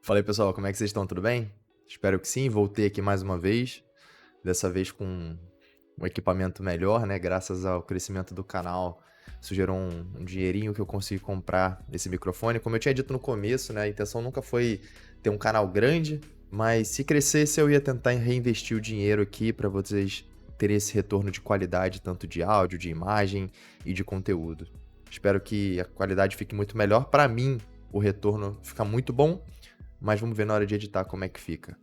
Fala aí, pessoal, como é que vocês estão? Tudo bem? Espero que sim. Voltei aqui mais uma vez, dessa vez com um equipamento melhor, né? Graças ao crescimento do canal, isso gerou um dinheirinho que eu consegui comprar esse microfone. Como eu tinha dito no começo, né? A intenção nunca foi ter um canal grande, mas se crescesse eu ia tentar reinvestir o dinheiro aqui para vocês terem esse retorno de qualidade, tanto de áudio, de imagem e de conteúdo. Espero que a qualidade fique muito melhor. Para mim, o retorno fica muito bom, mas vamos ver na hora de editar como é que fica.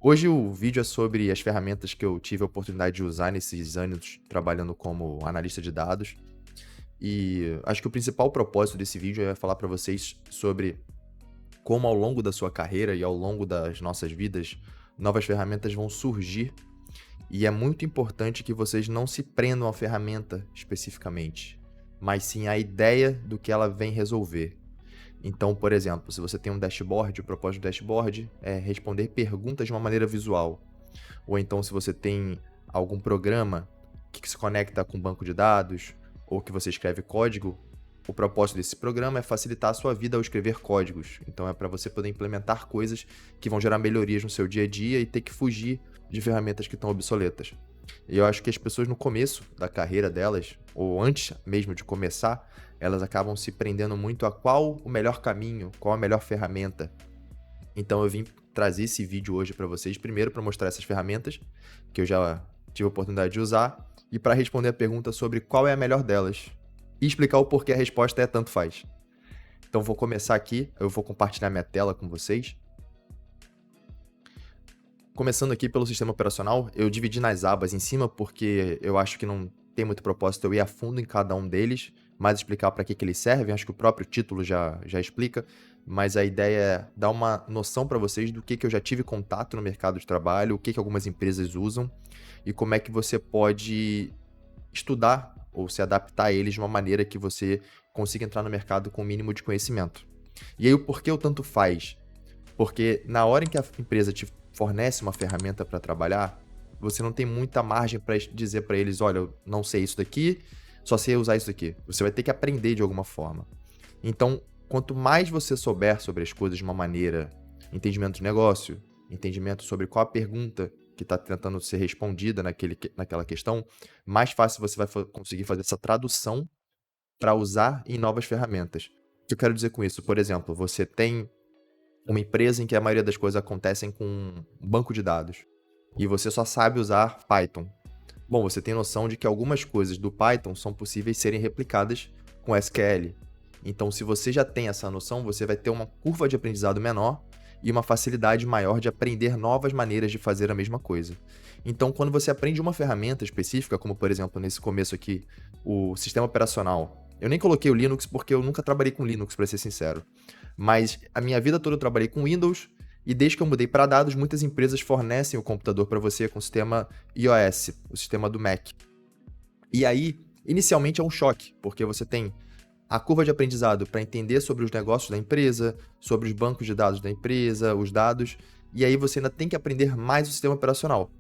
Hoje o vídeo é sobre as ferramentas que eu tive a oportunidade de usar nesses anos trabalhando como analista de dados. E acho que o principal propósito desse vídeo é falar para vocês sobre como ao longo da sua carreira e ao longo das nossas vidas, novas ferramentas vão surgir. E é muito importante que vocês não se prendam à ferramenta especificamente, mas sim à ideia do que ela vem resolver. Então, por exemplo, se você tem um dashboard, o propósito do dashboard é responder perguntas de uma maneira visual. Ou então, se você tem algum programa que se conecta com um banco de dados, ou que você escreve código, o propósito desse programa é facilitar a sua vida ao escrever códigos. Então, é para você poder implementar coisas que vão gerar melhorias no seu dia a dia e ter que fugir de ferramentas que estão obsoletas. E eu acho que as pessoas no começo da carreira delas, ou antes mesmo de começar, elas acabam se prendendo muito a qual o melhor caminho, qual a melhor ferramenta. Então eu vim trazer esse vídeo hoje para vocês, primeiro para mostrar essas ferramentas, que eu já tive a oportunidade de usar, e para responder a pergunta sobre qual é a melhor delas, e explicar o porquê a resposta é tanto faz. Então vou começar aqui, eu vou compartilhar minha tela com vocês. Começando aqui pelo sistema operacional, eu dividi nas abas em cima porque eu acho que não tem muito propósito eu ir a fundo em cada um deles, mas explicar para que eles servem. Acho que o próprio título já explica, mas a ideia é dar uma noção para vocês do que eu já tive contato no mercado de trabalho, o que algumas empresas usam e como é que você pode estudar ou se adaptar a eles de uma maneira que você consiga entrar no mercado com o mínimo de conhecimento. E aí o porquê o tanto faz? Porque na hora em que a empresa te fornece uma ferramenta para trabalhar, você não tem muita margem para dizer para eles, olha, eu não sei isso daqui, só sei usar isso daqui. Você vai ter que aprender de alguma forma. Então, quanto mais você souber sobre as coisas de uma maneira, entendimento de negócio, entendimento sobre qual a pergunta que está tentando ser respondida naquela questão, mais fácil você vai conseguir fazer essa tradução para usar em novas ferramentas. O que eu quero dizer com isso? Por exemplo, você tem uma empresa em que a maioria das coisas acontecem com um banco de dados e você só sabe usar Python. Bom, você tem noção de que algumas coisas do Python são possíveis serem replicadas com SQL. Então, se você já tem essa noção, você vai ter uma curva de aprendizado menor e uma facilidade maior de aprender novas maneiras de fazer a mesma coisa. Então, quando você aprende uma ferramenta específica, como por exemplo nesse começo aqui, o sistema operacional. Eu nem coloquei o Linux porque eu nunca trabalhei com Linux, para ser sincero. Mas a minha vida toda eu trabalhei com Windows e desde que eu mudei para dados, muitas empresas fornecem o computador para você com o sistema iOS, o sistema do Mac. E aí, inicialmente é um choque, porque você tem a curva de aprendizado para entender sobre os negócios da empresa, sobre os bancos de dados da empresa, os dados, e aí você ainda tem que aprender mais o sistema operacional.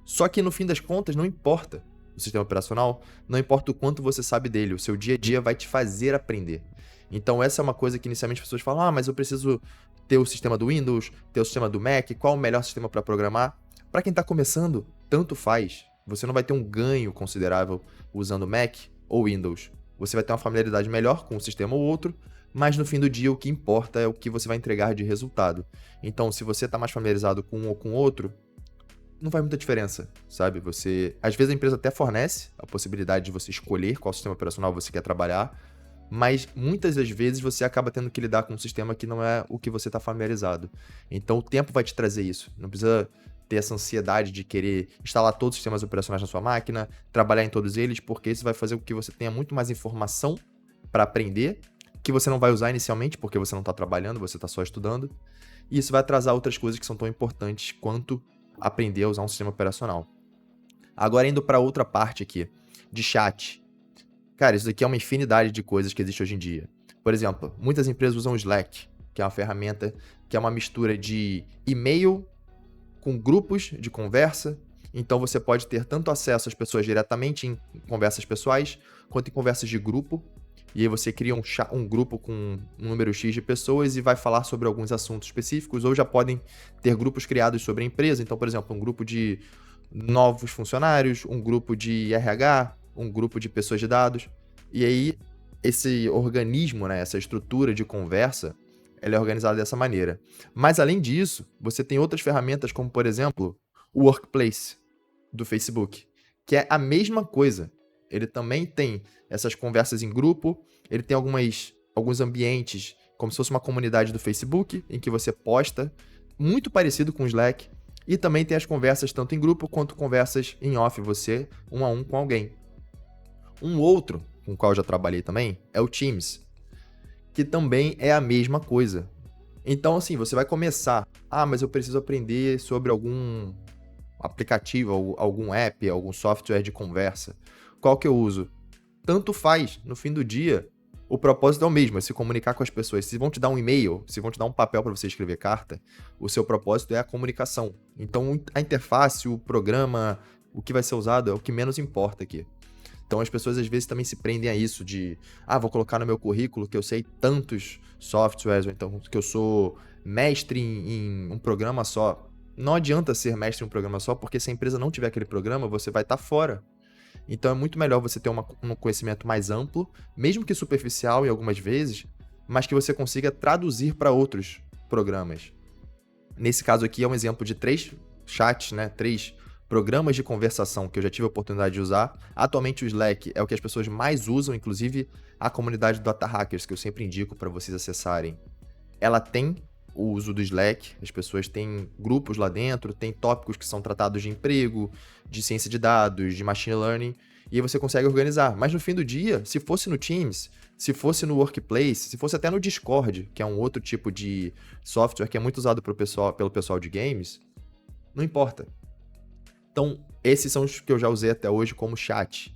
Só que no fim das contas, não importa o sistema operacional, não importa o quanto você sabe dele, o seu dia a dia vai te fazer aprender. Então essa é uma coisa que inicialmente as pessoas falam, mas eu preciso ter o sistema do Windows, ter o sistema do Mac, qual o melhor sistema para programar? Para quem está começando, tanto faz. Você não vai ter um ganho considerável usando Mac ou Windows. Você vai ter uma familiaridade melhor com um sistema ou outro, mas no fim do dia o que importa é o que você vai entregar de resultado. Então, se você está mais familiarizado com um ou com outro, não faz muita diferença, sabe? Às vezes a empresa até fornece a possibilidade de você escolher qual sistema operacional você quer trabalhar, mas muitas das vezes você acaba tendo que lidar com um sistema que não é o que você está familiarizado. Então o tempo vai te trazer isso. Não precisa ter essa ansiedade de querer instalar todos os sistemas operacionais na sua máquina, trabalhar em todos eles, porque isso vai fazer com que você tenha muito mais informação para aprender, que você não vai usar inicialmente, porque você não está trabalhando, você está só estudando. E isso vai atrasar outras coisas que são tão importantes quanto aprender a usar um sistema operacional. Agora indo para outra parte aqui, de chat. Cara, isso daqui é uma infinidade de coisas que existe hoje em dia. Por exemplo, muitas empresas usam o Slack, que é uma ferramenta que é uma mistura de e-mail com grupos de conversa. Então você pode ter tanto acesso às pessoas diretamente em conversas pessoais, quanto em conversas de grupo. e aí você cria um grupo com um número X de pessoas e vai falar sobre alguns assuntos específicos, ou já podem ter grupos criados sobre a empresa. Então, por exemplo, um grupo de novos funcionários, um grupo de RH, um grupo de pessoas de dados. E aí, esse organismo, né, essa estrutura de conversa, ela é organizada dessa maneira. Mas, além disso, você tem outras ferramentas, como, por exemplo, o Workplace do Facebook, que é a mesma coisa. Ele também tem essas conversas em grupo, ele tem alguns ambientes, como se fosse uma comunidade do Facebook, em que você posta, muito parecido com o Slack, e também tem as conversas tanto em grupo quanto conversas em off, você, um a um com alguém. Um outro, com o qual eu já trabalhei também, é o Teams, que também é a mesma coisa. Então, assim, você vai começar, mas eu preciso aprender sobre algum aplicativo, algum app, algum software de conversa. Qual que eu uso? Tanto faz, no fim do dia, o propósito é o mesmo, é se comunicar com as pessoas. Se vão te dar um e-mail, se vão te dar um papel para você escrever carta, o seu propósito é a comunicação. Então, a interface, o programa, o que vai ser usado é o que menos importa aqui. Então, as pessoas às vezes também se prendem a isso de, vou colocar no meu currículo que eu sei tantos softwares, ou então que eu sou mestre em um programa só. Não adianta ser mestre em um programa só, porque se a empresa não tiver aquele programa, você vai estar fora. Então, é muito melhor você ter um conhecimento mais amplo, mesmo que superficial em algumas vezes, mas que você consiga traduzir para outros programas. Nesse caso aqui é um exemplo de 3 chats, né? 3 programas de conversação que eu já tive a oportunidade de usar. Atualmente o Slack é o que as pessoas mais usam, inclusive a comunidade do Data Hackers, que eu sempre indico para vocês acessarem. Ela tem o uso do Slack, as pessoas têm grupos lá dentro, tem tópicos que são tratados de emprego, de ciência de dados, de machine learning, e aí você consegue organizar. Mas no fim do dia, se fosse no Teams, se fosse no Workplace, se fosse até no Discord, que é um outro tipo de software que é muito usado pelo pessoal de games, não importa. Então, esses são os que eu já usei até hoje como chat.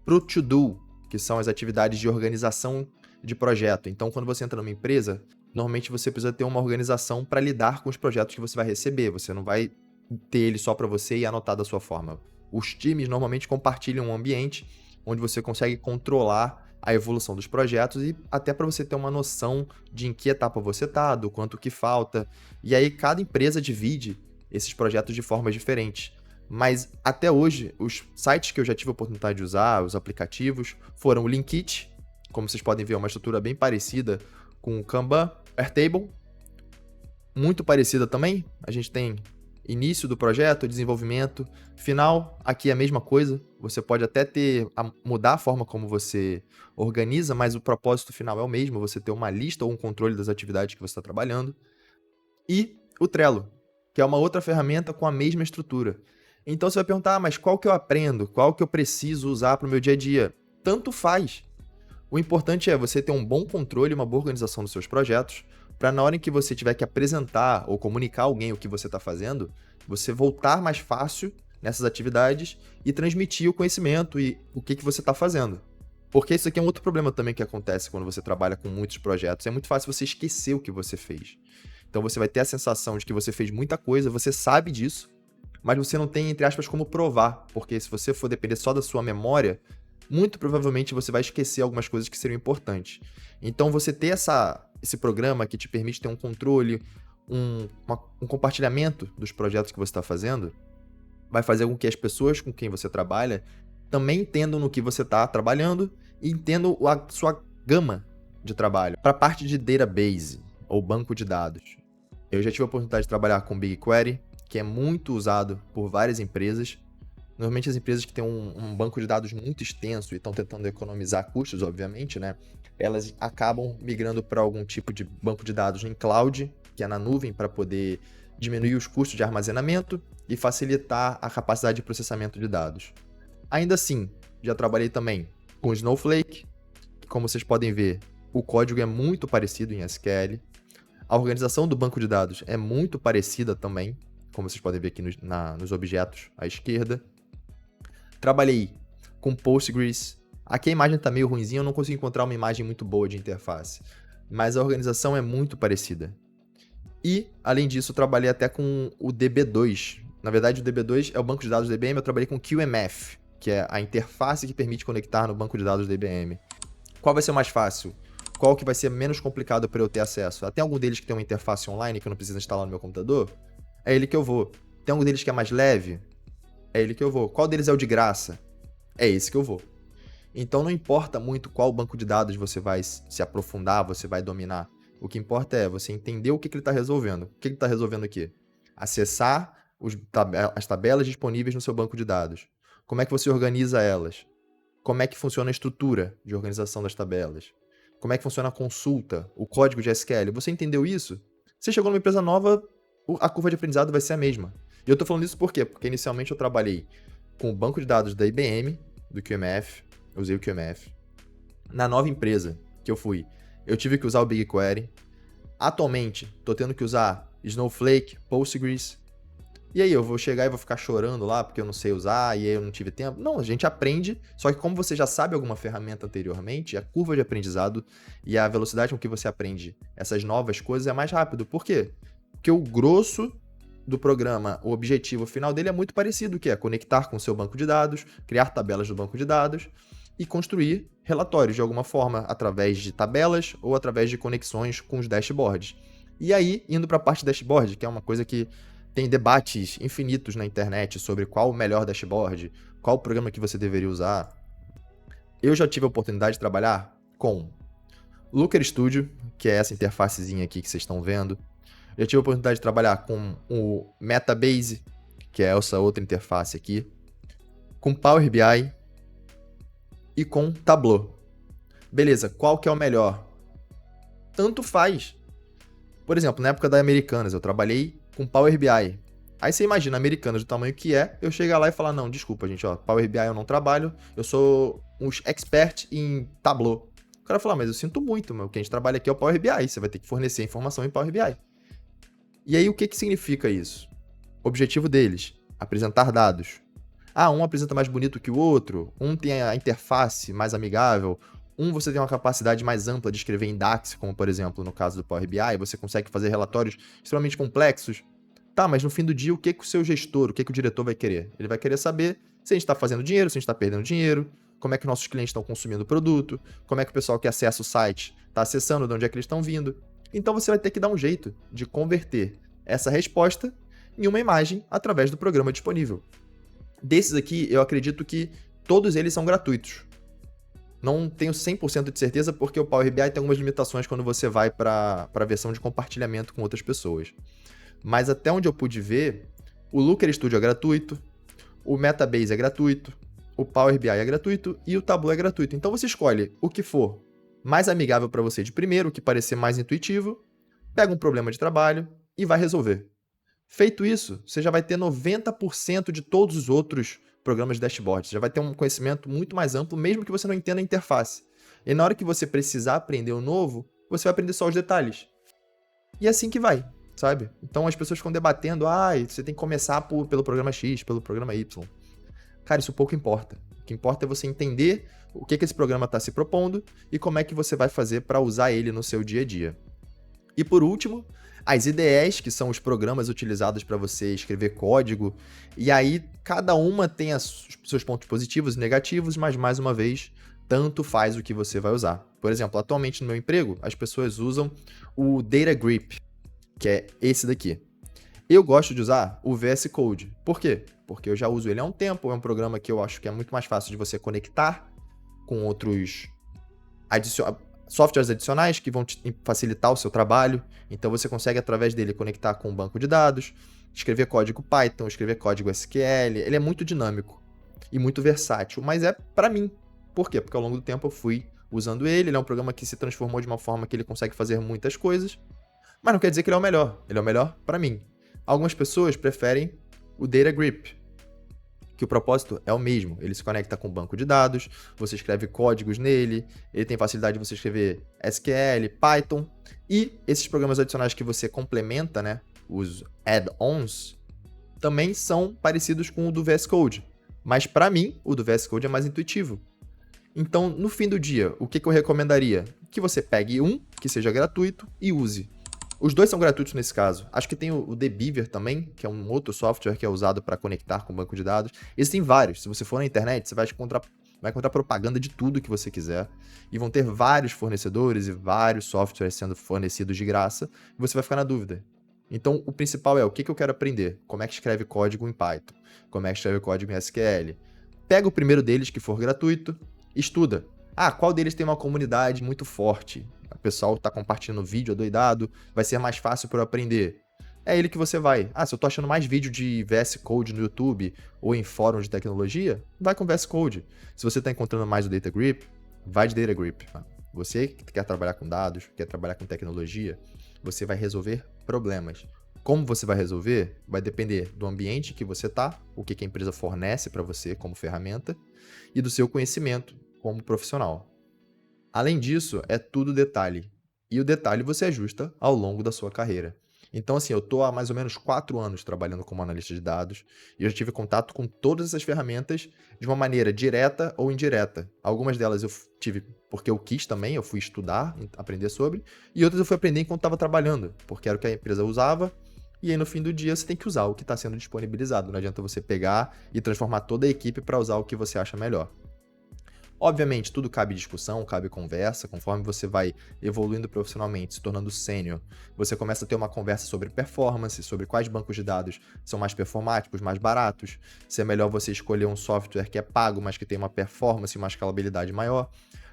Pro To-Do, que são as atividades de organização de projeto. Então, quando você entra numa empresa, normalmente você precisa ter uma organização para lidar com os projetos que você vai receber. Você não vai ter ele só para você e anotar da sua forma. Os times normalmente compartilham um ambiente onde você consegue controlar a evolução dos projetos e até para você ter uma noção de em que etapa você está, do quanto que falta. E aí cada empresa divide esses projetos de formas diferentes. Mas até hoje, os sites que eu já tive a oportunidade de usar, os aplicativos, foram o Linkit, como vocês podem ver, é uma estrutura bem parecida com o Kanban, Airtable, muito parecida também. A gente tem início do projeto, desenvolvimento, final, aqui é a mesma coisa. Você pode até mudar a forma como você organiza, mas o propósito final é o mesmo, você ter uma lista ou um controle das atividades que você está trabalhando. E o Trello, que é uma outra ferramenta com a mesma estrutura. Então você vai perguntar, mas qual que eu aprendo? Qual que eu preciso usar para o meu dia a dia? Tanto faz. O importante é você ter um bom controle, uma boa organização dos seus projetos, para na hora em que você tiver que apresentar ou comunicar a alguém o que você está fazendo, você voltar mais fácil nessas atividades e transmitir o conhecimento e o que você está fazendo. Porque isso aqui é um outro problema também que acontece quando você trabalha com muitos projetos. É muito fácil você esquecer o que você fez. Então você vai ter a sensação de que você fez muita coisa, você sabe disso, mas você não tem, entre aspas, como provar. Porque se você for depender só da sua memória, muito provavelmente você vai esquecer algumas coisas que seriam importantes. Então, você ter esse programa que te permite ter um controle, um compartilhamento dos projetos que você está fazendo, vai fazer com que as pessoas com quem você trabalha também entendam no que você está trabalhando e entendam a sua gama de trabalho. Para a parte de database, ou banco de dados, eu já tive a oportunidade de trabalhar com BigQuery, que é muito usado por várias empresas. Normalmente as empresas que têm um banco de dados muito extenso e estão tentando economizar custos, obviamente, né? Elas acabam migrando para algum tipo de banco de dados em cloud, que é na nuvem, para poder diminuir os custos de armazenamento e facilitar a capacidade de processamento de dados. Ainda assim, já trabalhei também com Snowflake, que, como vocês podem ver, o código é muito parecido em SQL. A organização do banco de dados é muito parecida também, como vocês podem ver aqui nos objetos à esquerda. Trabalhei com Postgres. Aqui a imagem está meio ruinzinha, eu não consigo encontrar uma imagem muito boa de interface. Mas a organização é muito parecida. E, além disso, eu trabalhei até com o DB2. Na verdade, o DB2 é o banco de dados do IBM, eu trabalhei com QMF, que é a interface que permite conectar no banco de dados do IBM. Qual vai ser o mais fácil? Qual que vai ser menos complicado para eu ter acesso? Tem algum deles que tem uma interface online que eu não preciso instalar no meu computador? É ele que eu vou. Tem algum deles que é mais leve? É ele que eu vou. Qual deles é o de graça? É esse que eu vou. Então não importa muito qual banco de dados você vai se aprofundar, você vai dominar. O que importa é você entender o que ele está resolvendo. O que ele está resolvendo aqui? Acessar as tabelas disponíveis no seu banco de dados. Como é que você organiza elas? Como é que funciona a estrutura de organização das tabelas? Como é que funciona a consulta, o código de SQL? Você entendeu isso? Você chegou numa empresa nova, a curva de aprendizado vai ser a mesma. E eu estou falando isso por quê? Porque inicialmente eu trabalhei com o banco de dados da IBM, do QMF, usei o QMF. Na nova empresa que eu fui, eu tive que usar o BigQuery. Atualmente, estou tendo que usar Snowflake, Postgres. E aí, eu vou chegar e vou ficar chorando lá porque eu não sei usar e aí eu não tive tempo? Não, a gente aprende, só que como você já sabe alguma ferramenta anteriormente, a curva de aprendizado e a velocidade com que você aprende essas novas coisas é mais rápido. Por quê? Porque o grosso do programa, o objetivo final dele é muito parecido, que é conectar com o seu banco de dados, criar tabelas do banco de dados e construir relatórios de alguma forma, através de tabelas ou através de conexões com os dashboards. E aí, indo para a parte dashboard, que é uma coisa que tem debates infinitos na internet sobre qual o melhor dashboard, qual o programa que você deveria usar. Eu já tive a oportunidade de trabalhar com Looker Studio, que é essa interfacezinha aqui que vocês estão vendo. Já tive a oportunidade de trabalhar com o Metabase, que é essa outra interface aqui, com Power BI e com Tableau. Beleza, qual que é o melhor? Tanto faz. Por exemplo, na época da Americanas, eu trabalhei com Power BI. Aí você imagina, Americanas do tamanho que é, eu chegar lá e falar, não, desculpa, gente, ó, Power BI eu não trabalho, eu sou um expert em Tableau. O cara fala, mas eu sinto muito, o que a gente trabalha aqui é o Power BI, você vai ter que fornecer informação em Power BI. E aí, o que significa isso? O objetivo deles, apresentar dados. Ah, um apresenta mais bonito que o outro, um tem a interface mais amigável, um você tem uma capacidade mais ampla de escrever em DAX, como por exemplo no caso do Power BI, você consegue fazer relatórios extremamente complexos. Tá, mas no fim do dia, o que o seu gestor, o que o diretor vai querer? Ele vai querer saber se a gente está fazendo dinheiro, se a gente está perdendo dinheiro, como é que nossos clientes estão consumindo o produto, como é que o pessoal que acessa o site está acessando, de onde é que eles estão vindo. Então você vai ter que dar um jeito de converter essa resposta em uma imagem através do programa disponível. Desses aqui, eu acredito que todos eles são gratuitos. Não tenho 100% de certeza porque o Power BI tem algumas limitações quando você vai para a versão de compartilhamento com outras pessoas. Mas até onde eu pude ver, o Looker Studio é gratuito, o Metabase é gratuito, o Power BI é gratuito e o Tableau é gratuito. Então você escolhe o que for mais amigável para você de primeiro, o que parecer mais intuitivo, pega um problema de trabalho e vai resolver. Feito isso, você já vai ter 90% de todos os outros programas de dashboard. Você já vai ter um conhecimento muito mais amplo, mesmo que você não entenda a interface. E na hora que você precisar aprender o novo, você vai aprender só os detalhes. E é assim que vai, sabe? Então as pessoas ficam debatendo, você tem que começar pelo programa X, pelo programa Y. Cara, isso pouco importa. O que importa é você entender o que esse programa está se propondo e como é que você vai fazer para usar ele no seu dia a dia. E por último, as IDEs, que são os programas utilizados para você escrever código, e aí cada uma tem seus pontos positivos e negativos, mas mais uma vez, tanto faz o que você vai usar. Por exemplo, atualmente no meu emprego, as pessoas usam o Data Grip, que é esse daqui. Eu gosto de usar o VS Code. Por quê? Porque eu já uso ele há um tempo, é um programa que eu acho que é muito mais fácil de você conectar com outros softwares adicionais que vão facilitar o seu trabalho. Então você consegue, através dele, conectar com um banco de dados, escrever código Python, escrever código SQL. Ele é muito dinâmico e muito versátil, mas é para mim. Por quê? Porque ao longo do tempo eu fui usando ele. Ele é um programa que se transformou de uma forma que ele consegue fazer muitas coisas, mas não quer dizer que ele é o melhor. Ele é o melhor para mim. Algumas pessoas preferem o Data Grip, que o propósito é o mesmo. Ele se conecta com o banco de dados, você escreve códigos nele, ele tem facilidade de você escrever SQL, Python, e esses programas adicionais que você complementa, né, os add-ons, também são parecidos com o do VS Code. Mas para mim, o do VS Code é mais intuitivo. Então, no fim do dia, o que eu recomendaria? Que você pegue um que seja gratuito e use. Os dois são gratuitos nesse caso. Acho que tem o Debeaver também, que é um outro software que é usado para conectar com o banco de dados. Existem vários. Se você for na internet, você vai encontrar vai encontrar propaganda de tudo que você quiser, e vão ter vários fornecedores e vários softwares sendo fornecidos de graça, e você vai ficar na dúvida. Então, o principal é o que eu quero aprender? Como é que escreve código em Python? Como é que escreve código em SQL? Pega o primeiro deles que for gratuito, estuda. Ah, qual deles tem uma comunidade muito forte? O pessoal está compartilhando vídeo adoidado, vai ser mais fácil para eu aprender. É ele que você vai. Ah, se eu tô achando mais vídeo de VS Code no YouTube ou em fóruns de tecnologia, vai com VS Code. Se você está encontrando mais o Data Grip, vai de Data Grip. Você que quer trabalhar com dados, quer trabalhar com tecnologia, você vai resolver problemas. Como você vai resolver vai depender do ambiente que você está, o que a empresa fornece para você como ferramenta e do seu conhecimento como profissional. Além disso, é tudo detalhe. E o detalhe você ajusta ao longo da sua carreira. Então, assim, eu estou há mais ou menos 4 anos trabalhando como analista de dados e eu já tive contato com todas essas ferramentas de uma maneira direta ou indireta. Algumas delas eu tive porque eu quis também, eu fui estudar, aprender sobre, e outras eu fui aprender enquanto estava trabalhando, porque era o que a empresa usava, e aí no fim do dia você tem que usar o que está sendo disponibilizado. Não adianta você pegar e transformar toda a equipe para usar o que você acha melhor. Obviamente, tudo cabe discussão, cabe conversa, conforme você vai evoluindo profissionalmente, se tornando sênior, você começa a ter uma conversa sobre performance, sobre quais bancos de dados são mais performáticos, mais baratos, se é melhor você escolher um software que é pago, mas que tem uma performance e uma escalabilidade maior.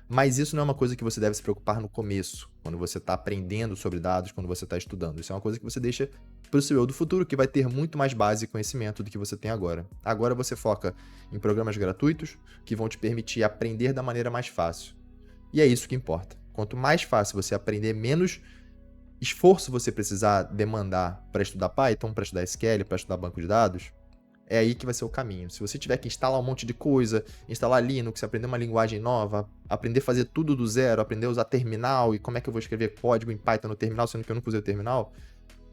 Mas isso não é uma coisa que você deve se preocupar no começo, quando você está aprendendo sobre dados, quando você está estudando. Isso é uma coisa que você deixa para o seu eu do futuro, que vai ter muito mais base e conhecimento do que você tem agora. Agora você foca em programas gratuitos, que vão te permitir aprender da maneira mais fácil. E é isso que importa. Quanto mais fácil você aprender, menos esforço você precisar demandar para estudar Python, para estudar SQL, para estudar banco de dados, é aí que vai ser o caminho. Se você tiver que instalar um monte de coisa, instalar Linux, aprender uma linguagem nova, aprender a fazer tudo do zero, aprender a usar terminal e como é que eu vou escrever código em Python no terminal, sendo que eu nunca usei o terminal,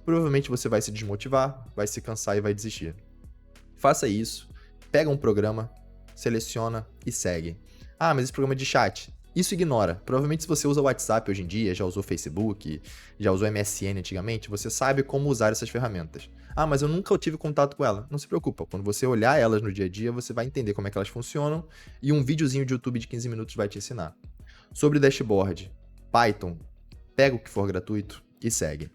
provavelmente você vai se desmotivar, vai se cansar e vai desistir. Faça isso, pega um programa, seleciona e segue. Ah, mas esse programa é de chat. Isso ignora. Provavelmente se você usa o WhatsApp hoje em dia, já usou Facebook, já usou MSN antigamente, você sabe como usar essas ferramentas. Ah, mas eu nunca tive contato com ela. Não se preocupa, quando você olhar elas no dia a dia, você vai entender como é que elas funcionam e um videozinho de YouTube de 15 minutos vai te ensinar. Sobre dashboard, Python, pega o que for gratuito e segue.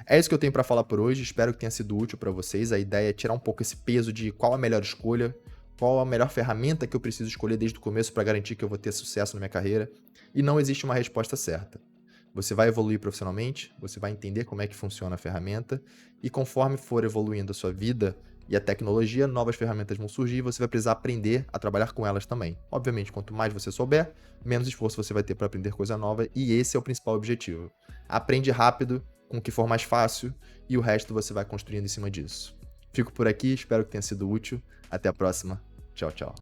É isso que eu tenho para falar por hoje, espero que tenha sido útil para vocês. A ideia é tirar um pouco esse peso de qual a melhor escolha, qual a melhor ferramenta que eu preciso escolher desde o começo para garantir que eu vou ter sucesso na minha carreira, e não existe uma resposta certa. Você vai evoluir profissionalmente, você vai entender como é que funciona a ferramenta, e conforme for evoluindo a sua vida e a tecnologia, novas ferramentas vão surgir e você vai precisar aprender a trabalhar com elas também. Obviamente, quanto mais você souber, menos esforço você vai ter para aprender coisa nova, e esse é o principal objetivo. Aprende rápido, com o que for mais fácil, e o resto você vai construindo em cima disso. Fico por aqui, espero que tenha sido útil. Até a próxima. Tchau, tchau.